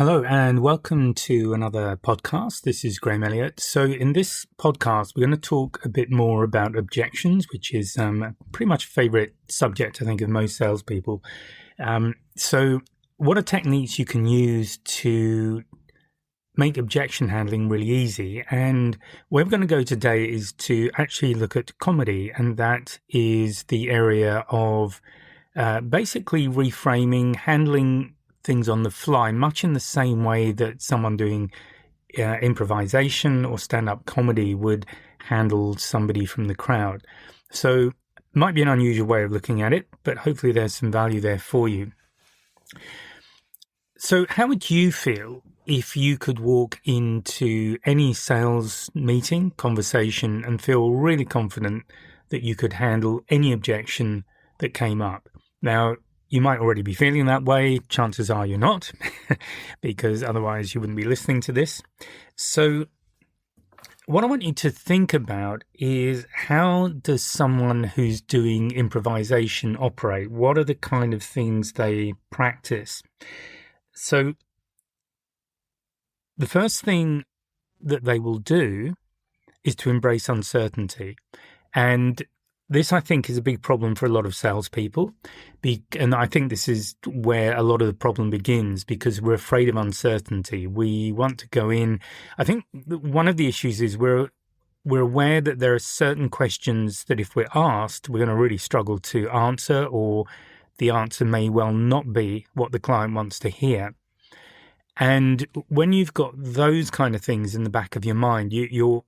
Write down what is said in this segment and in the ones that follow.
Hello and welcome to another podcast. This is Graham Elliott. So in this podcast, we're going to talk a bit more about objections, which is pretty much a favorite subject, I think, of most salespeople. So what are techniques you can use to make objection handling really easy? And where we're going to go today is to actually look at comedy, and that is the area of basically reframing, handling things on the fly, much in the same way that someone doing improvisation or stand-up comedy would handle somebody from the crowd. So it might be an unusual way of looking at it, but hopefully there's some value there for you. So how would you feel if you could walk into any sales meeting, conversation, and feel really confident that you could handle any objection that came up? Now, you might already be feeling that way. Chances are you're not, because otherwise you wouldn't be listening to this. So what I want you to think about is, how does someone who's doing improvisation operate? What are the kind of things they practice? So the first thing that they will do is to embrace uncertainty. And this, I think, is a big problem for a lot of salespeople. And I think this is where a lot of the problem begins, because we're afraid of uncertainty. We want to go in. I think one of the issues is we're aware that there are certain questions that if we're asked, we're going to really struggle to answer, or the answer may well not be what the client wants to hear. And when you've got those kind of things in the back of your mind, you're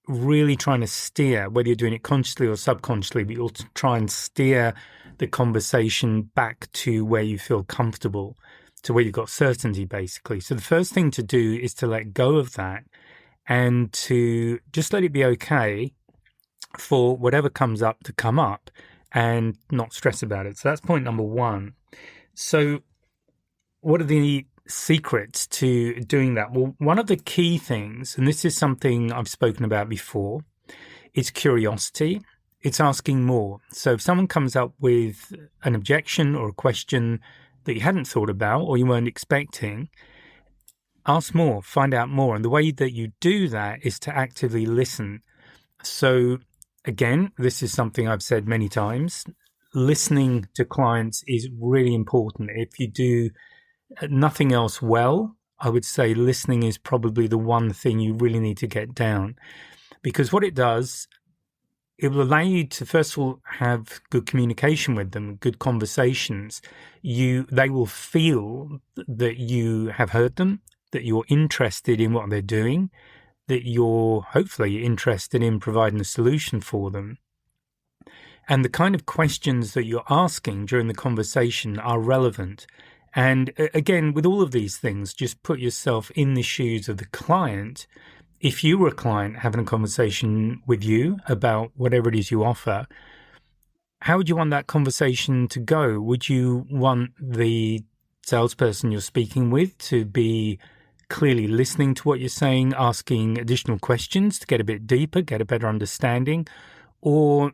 really trying to steer, whether you're doing it consciously or subconsciously, but you'll try and steer the conversation back to where you feel comfortable, to where you've got certainty, basically. So the first thing to do is to let go of that and to just let it be okay for whatever comes up to come up and not stress about it. So that's point number one. So what are the secrets to doing that? Well, one of the key things, and this is something I've spoken about before, is curiosity. It's asking more. So if someone comes up with an objection or a question that you hadn't thought about or you weren't expecting, ask more, find out more. And the way that you do that is to actively listen. So again, this is something I've said many times. Listening to clients is really important. If you do nothing else well, I would say listening is probably the one thing you really need to get down, because what it does, it will allow you to, first of all, have good communication with them, good conversations. They will feel that you have heard them, that you're interested in what they're doing, that you're hopefully interested in providing a solution for them. And the kind of questions that you're asking during the conversation are relevant. And again, with all of these things, just put yourself in the shoes of the client. If you were a client having a conversation with you about whatever it is you offer, how would you want that conversation to go? Would you want the salesperson you're speaking with to be clearly listening to what you're saying, asking additional questions to get a bit deeper, get a better understanding? Or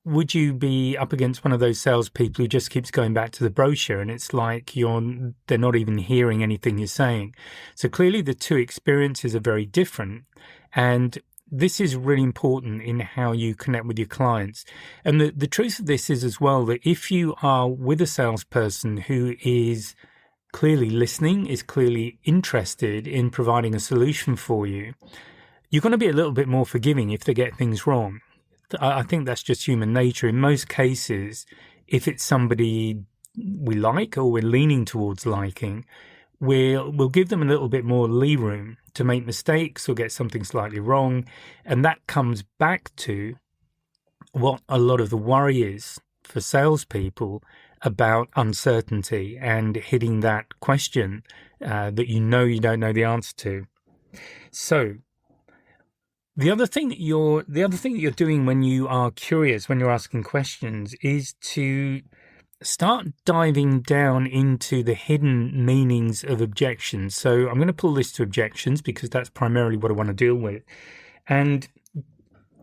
would you be up against one of those salespeople who just keeps going back to the brochure, and it's like they're not even hearing anything you're saying? So clearly the two experiences are very different, and this is really important in how you connect with your clients. And the truth of this is as well, that if you are with a salesperson who is clearly listening, is clearly interested in providing a solution for you, you're going to be a little bit more forgiving if they get things wrong. I think that's just human nature. In most cases, if it's somebody we like or we're leaning towards liking, we'll give them a little bit more lee room to make mistakes or get something slightly wrong. And that comes back to what a lot of the worry is for salespeople about uncertainty and hitting that question that you don't know the answer to. So The other thing that you're doing when you are curious, when you're asking questions, is to start diving down into the hidden meanings of objections. So I'm going to pull this to objections because that's primarily what I want to deal with. And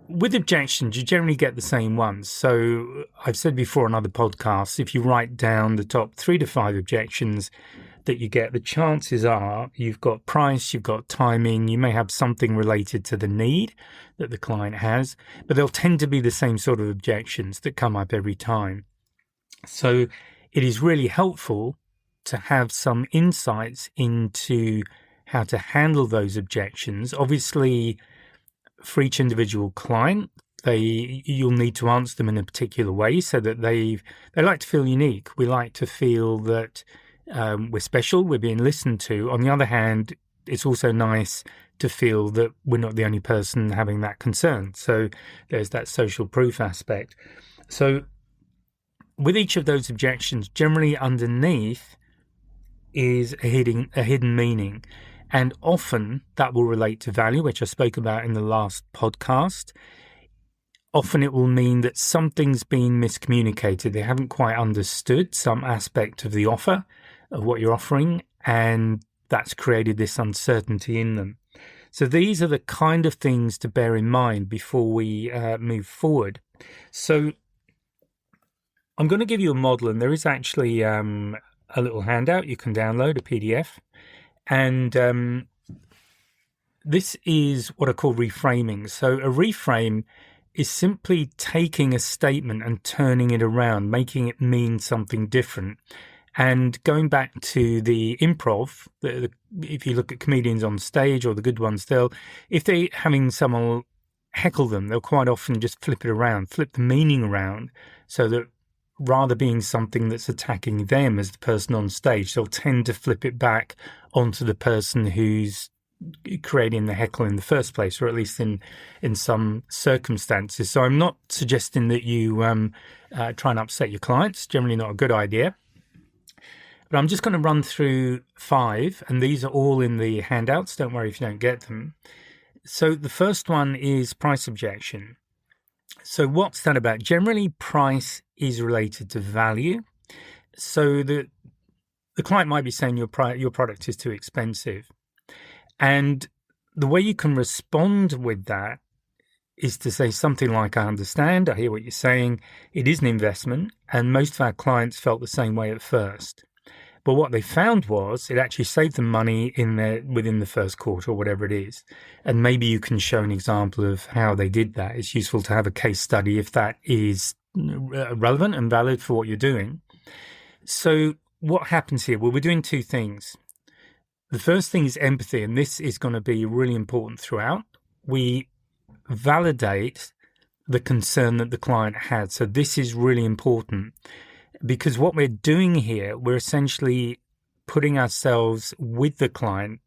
with objections, you generally get the same ones. So I've said before on other podcasts, if you write down the top 3 to 5 objections that you get, the chances are you've got price, you've got timing, you may have something related to the need that the client has, but they'll tend to be the same sort of objections that come up every time. So it is really helpful to have some insights into how to handle those objections. Obviously, for each individual client, you'll need to answer them in a particular way so that they like to feel unique. We like to feel that we're special, we're being listened to. On the other hand, it's also nice to feel that we're not the only person having that concern. So there's that social proof aspect. So with each of those objections, generally underneath is a hidden meaning. And often that will relate to value, which I spoke about in the last podcast. Often it will mean that something's been miscommunicated. They haven't quite understood some aspect of the offer, of what you're offering, and that's created this uncertainty in them. So these are the kind of things to bear in mind before we move forward. So I'm going to give you a model, and there is actually a little handout you can download, a PDF. And this is what I call reframing. So a reframe is simply taking a statement and turning it around, making it mean something different. And going back to the improv, if you look at comedians on stage or the good ones, if they're having someone heckle them, they'll quite often just flip it around, flip the meaning around, so that rather being something that's attacking them as the person on stage, they'll tend to flip it back onto the person who's creating the heckle in the first place, or at least in some circumstances. So I'm not suggesting that you try and upset your clients. Generally not a good idea. But I'm just going to run through 5, and these are all in the handouts. Don't worry if you don't get them. So the first one is price objection. So what's that about? Generally, price is related to value. So the client might be saying your product is too expensive. And the way you can respond with that is to say something like, I understand, I hear what you're saying, it is an investment, and most of our clients felt the same way at first. But what they found was it actually saved them money within the first quarter or whatever it is. And maybe you can show an example of how they did that. It's useful to have a case study if that is relevant and valid for what you're doing. So what happens here? Well, we're doing 2 things. The first thing is empathy, and this is going to be really important throughout. We validate the concern that the client had. So this is really important. Because what we're doing here, we're essentially putting ourselves with the client,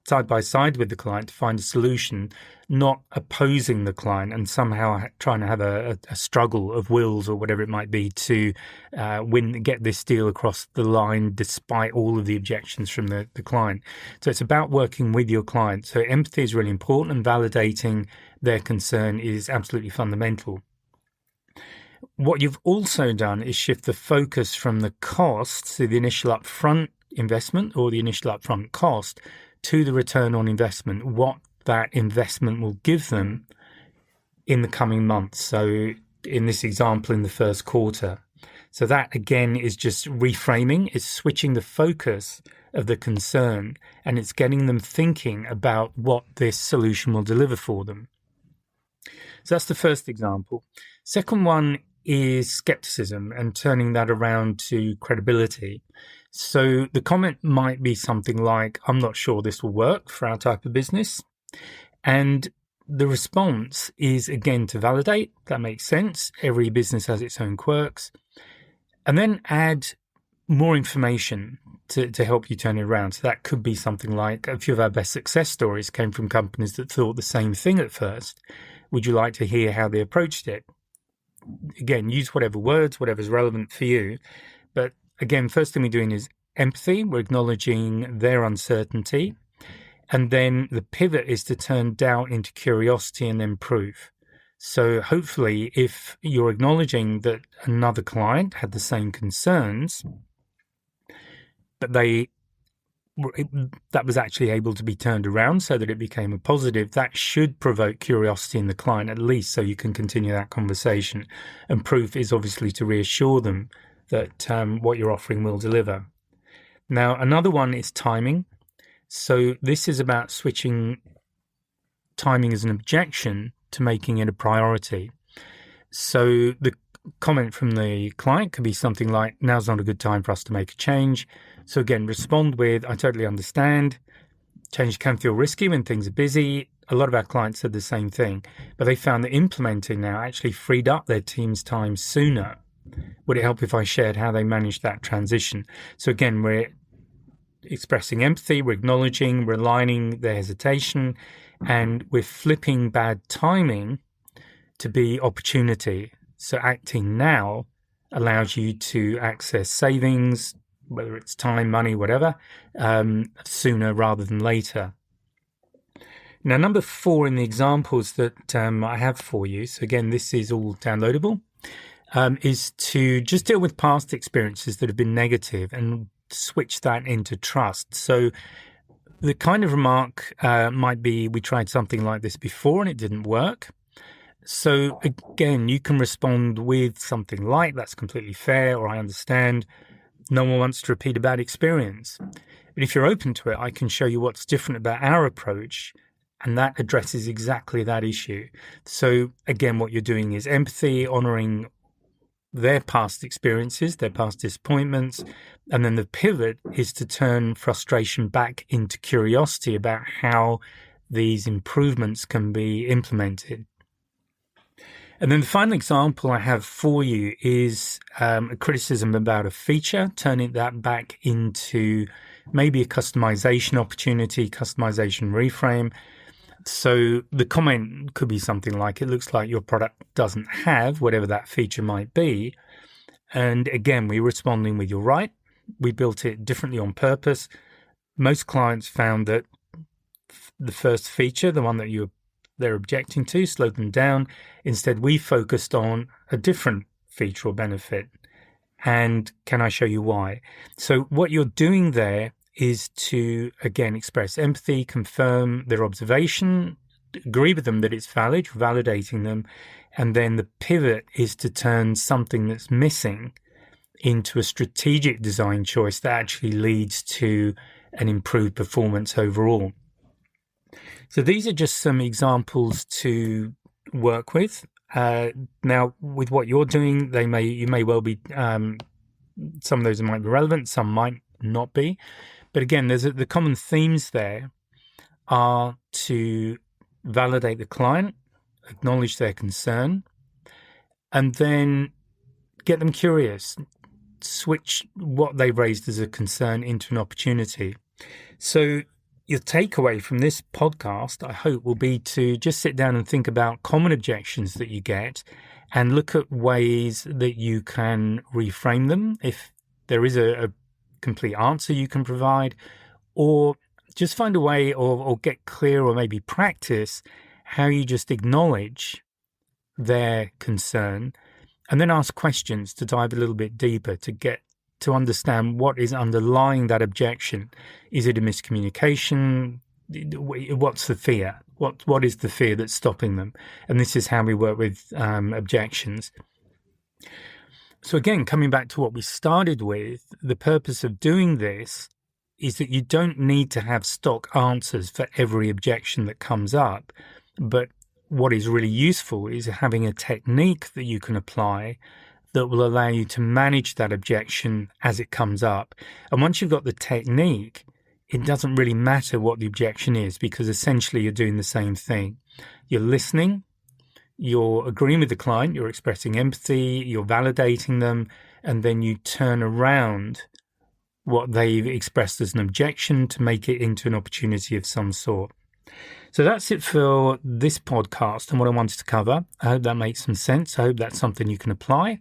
side by side with the client, to find a solution, not opposing the client and somehow trying to have a struggle of wills or whatever it might be to get this deal across the line despite all of the objections from the client. So it's about working with your client. So empathy is really important, and validating their concern is absolutely fundamental. What you've also done is shift the focus from the cost, so the initial upfront investment or the initial upfront cost, to the return on investment, what that investment will give them in the coming months. So in this example, in the first quarter. So that, again, is just reframing. It's switching the focus of the concern, and it's getting them thinking about what this solution will deliver for them. So that's the first example. Second one is scepticism and turning that around to credibility. So the comment might be something like, I'm not sure this will work for our type of business. And the response is, again, to validate. That makes sense. Every business has its own quirks. And then add more information to help you turn it around. So that could be something like, a few of our best success stories came from companies that thought the same thing at first. Would you like to hear how they approached it? Again, use whatever words, whatever's relevant for you. But again, first thing we're doing is empathy. We're acknowledging their uncertainty. And then the pivot is to turn doubt into curiosity and then proof. So hopefully, if you're acknowledging that another client had the same concerns, but that was actually able to be turned around so that it became a positive, that should provoke curiosity in the client at least, so you can continue that conversation. And proof is obviously to reassure them that what you're offering will deliver. Now, another one is timing. So this is about switching timing as an objection to making it a priority. So the comment from the client could be something like, now's not a good time for us to make a change. So again, respond with, I totally understand. Change can feel risky when things are busy. A lot of our clients said the same thing, but they found that implementing now actually freed up their team's time sooner. Would it help if I shared how they managed that transition? So again, we're expressing empathy, we're acknowledging, we're aligning their hesitation, and we're flipping bad timing to be opportunity. So acting now allows you to access savings, whether it's time, money, whatever, sooner rather than later. Now, number 4 in the examples that I have for you, so again, this is all downloadable, is to just deal with past experiences that have been negative and switch that into trust. So the kind of remark might be, we tried something like this before and it didn't work. So again, you can respond with something like, that's completely fair, or I understand. No one wants to repeat a bad experience. But if you're open to it, I can show you what's different about our approach, and that addresses exactly that issue. So again, what you're doing is empathy, honoring their past experiences, their past disappointments, and then the pivot is to turn frustration back into curiosity about how these improvements can be implemented. And then the final example I have for you is a criticism about a feature, turning that back into maybe a customization opportunity, customization reframe. So the comment could be something like, it looks like your product doesn't have whatever that feature might be. And again, we're responding with, you're right. We built it differently on purpose. Most clients found that the first feature, the one that they're objecting to, slowed them down. Instead, we focused on a different feature or benefit. And can I show you why? So what you're doing there is to, again, express empathy, confirm their observation, agree with them that it's valid, validating them, and then the pivot is to turn something that's missing into a strategic design choice that actually leads to an improved performance overall. So these are just some examples to work with. Now, with what you're doing, you may well be, some of those might be relevant, some might not be. But again, the common themes there are to validate the client, acknowledge their concern, and then get them curious, switch what they've raised as a concern into an opportunity. So your takeaway from this podcast, I hope, will be to just sit down and think about common objections that you get and look at ways that you can reframe them if there is a complete answer you can provide, or just find a way or get clear or maybe practice how you just acknowledge their concern and then ask questions to dive a little bit deeper to get to understand what is underlying that objection. Is it a miscommunication? What's the fear? What is the fear that's stopping them? And this is how we work with objections. So again, coming back to what we started with, the purpose of doing this is that you don't need to have stock answers for every objection that comes up. But what is really useful is having a technique that you can apply that will allow you to manage that objection as it comes up. And once you've got the technique, it doesn't really matter what the objection is, because essentially you're doing the same thing. You're listening, you're agreeing with the client, you're expressing empathy, you're validating them, and then you turn around what they've expressed as an objection to make it into an opportunity of some sort. So that's it for this podcast and what I wanted to cover. I hope that makes some sense. I hope that's something you can apply.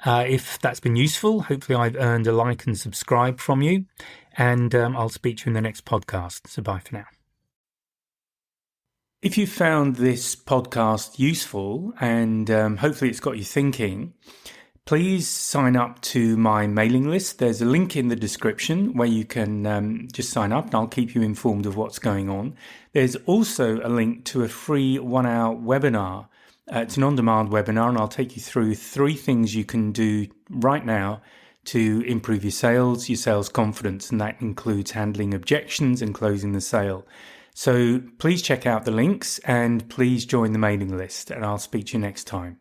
If that's been useful, hopefully I've earned a like and subscribe from you, and I'll speak to you in the next podcast. So bye for now. If you found this podcast useful and hopefully it's got you thinking, please sign up to my mailing list. There's a link in the description where you can just sign up and I'll keep you informed of what's going on. There's also a link to a free 1-hour webinar. It's an on-demand webinar and I'll take you through 3 things you can do right now to improve your sales confidence, and that includes handling objections and closing the sale. So please check out the links and please join the mailing list, and I'll speak to you next time.